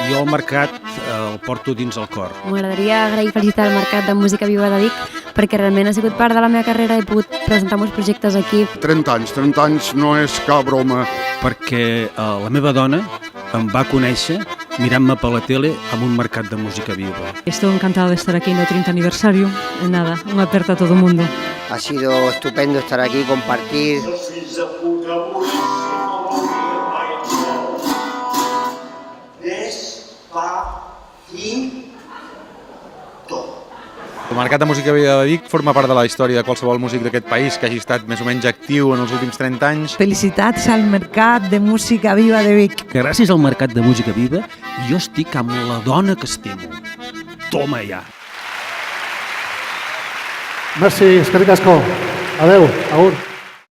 Jo el mercat el porto dins el cor. M'agradaria agrair i felicitar el Mercat de Música Viva de Vic perquè realment ha sigut part de la meva carrera, he pogut presentar molts projectes aquí. 30 anys no és cap broma. Perquè la meva dona em va conèixer mirant-me per la tele amb un mercat de música viva. Estoy encantada de estar aquí en el 30 aniversario. Nada, una aperta a todo el mundo. Ha sido estupendo estar aquí, compartir. El Mercat de Música Viva de Vic forma part de la història de qualsevol músic d'aquest país que hagi estat més o menys actiu en els últims 30 anys. Felicitats al Mercat de Música Viva de Vic. Que gràcies al Mercat de Música Viva jo estic amb la dona que estimo. Toma ja! Merci, eskerrik asko. Adeu, agur.